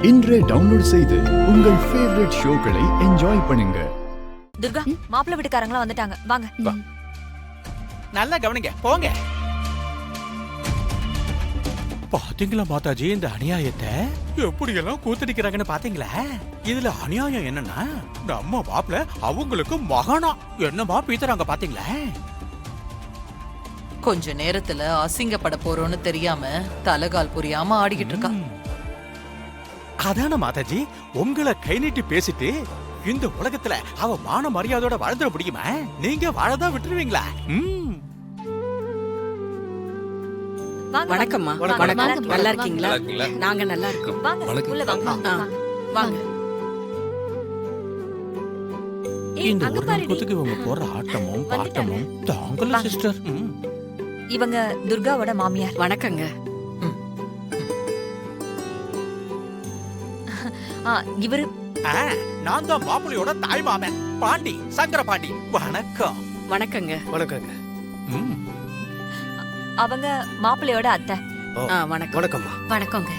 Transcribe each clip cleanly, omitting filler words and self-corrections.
இன்றே டவுன்லோட் செய்து உங்கள் ஃபேவரட் ஷோக்களை என்ஜாய் பண்ணுங்க. துர்கா, மாப்பிள்ளை வீட்டுக்காரங்களா வந்துட்டாங்க, வாங்க. நல்லா கவனிங்க, போங்க. பாத்தீங்களா மாதாஜி, இந்த அநியாயத்தை எப்படி எல்லாம் கூத்தடிக்கிறாங்கன்னு பாத்தீங்களா? இதுல அநியாயம் என்னன்னா, நம்ம மாப்பிள்ள அவங்களுக்கு மகனா என்னமா பீத்தறாங்க பாத்தீங்களா? கொஞ்ச நேரத்துல அசிங்கப்பட போறோம்னு தெரியாம தலகால் புரியாம ஆடிக்கிட்டு இருக்கான். அதான மாதாஜி, உங்களை கை நீட்டி பேசிட்டு இந்த உலகத்துல அவ மான மரியாதையோட வாழ்ந்துட முடியுமா? நீங்க வாழதான் விட்டுருவீங்களா? வணக்கம்மா. வணக்கம். நல்லா இருக்கீங்களா? நாங்க நல்லா இருக்கோம். வாங்க. இந்த ஒரு நாள் கூத்துக்கு இவங்க போற ஆட்டமும் பாட்டமும் தாங்கல சிஸ்டர். இவங்க துர்காவோட மாமியார். வணக்கங்க. இவரு நான் தான் மாப்பிள்ளையோட தாய் மாமன் பாண்டி, சங்கர பாண்டி. வணக்கம். வணக்கங்க. வணக்கங்க. அவங்க மாப்பிள்ளையோட அத்தை. வணக்கம். வணக்கம்மா. வணக்கங்க.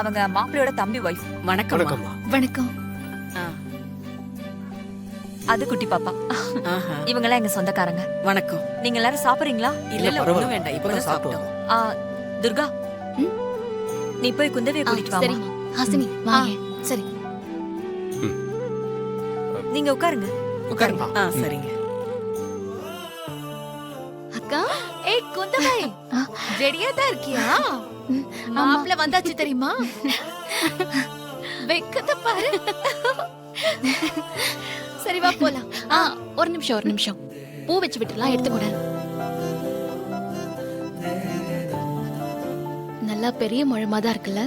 அவங்க மாப்பிள்ளையோட தம்பி வைஃப். வணக்கம். வணக்கம். அது குட்டி பாப்பா. இவங்கெல்லாம் எங்க சொந்தக்காரங்க. வணக்கம். நீங்க எல்லாரும் சாப்பிடுறீங்களா? இல்ல ஒண்ணும் வேண்டாம், இப்பதான் சாப்பிட்டோம். துர்கா, நீ போய் குந்தவியை கூட்டிட்டு வா. சரிம்மா. ஹாசினி வாங்க. சரி, நீங்க உட்காருங்க. உட்காருங்க. சரிங்க. அக்கா. ஏய் குந்தவை, ரெடியா தான் இருக்கியா? மாப்பிள்ள வந்தாச்சு தெரியுமா? வெக்கத்தை பாரு. சரி வா போலாம். ஒரு நிமிஷம். பூ வச்சு விட்டுலாம், எடுத்துக்கூட. நல்லா பெரிய முழமா தான் இருக்குல்ல?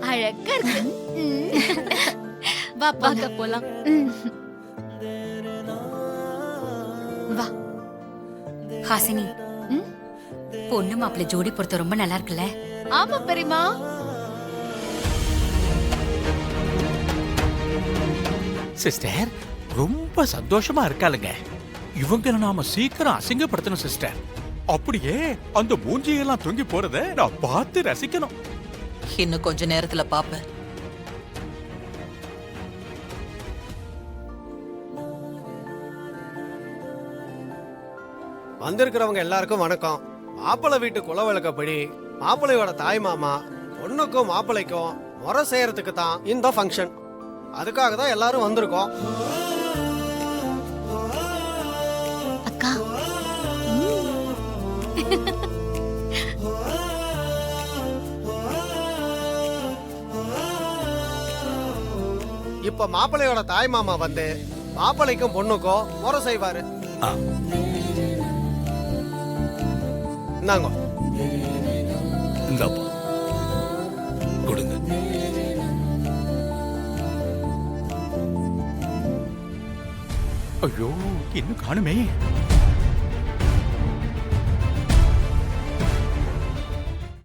அழகா இருக்கு. வா பாக்க போலாம். வா ஹாசினி, பொண்ணு மாப்பிள்ளை ஜோடி பொறுத்த ரொம்ப நல்லா இருக்குல்ல? ஆமா பெரியமா. சிஸ்டர் ரொம்ப சந்தோஷமா இருக்காளுங்க. இவங்களை நாம சீக்கிரம் அசிங்கப்படுத்தணும் சிஸ்டர். அப்படியே அந்த மூஞ்சியெல்லாம் தொங்கி போறத நான் பார்த்து ரசிக்கணும். இன்னும் கொஞ்ச நேரத்துல பாப்பேன். வந்திருக்கிறவங்க எல்லாருக்கும் வணக்கம். மாப்பிள்ளை வீட்டு குலவழக்கப்படி மாப்பிள்ளையோட தாய் மாமா பொண்ணுக்கும் மாப்பிள்ளைக்கும் முறை செய்யறதுக்கு தான் இந்த ஃபங்க்ஷன். அதுக்காக தான் எல்லாரும் வந்திருக்கோம். அக்கா. இப்ப மாப்பிள்ளையோட தாய் மாமா வந்து மாப்பிள்ளைக்கும் பொண்ணுக்கும் முறை செய்வாரு. இந்தாங்க. இந்தாப்பா கொடுங்க. ஐயோ, இன்னும் காணுமே.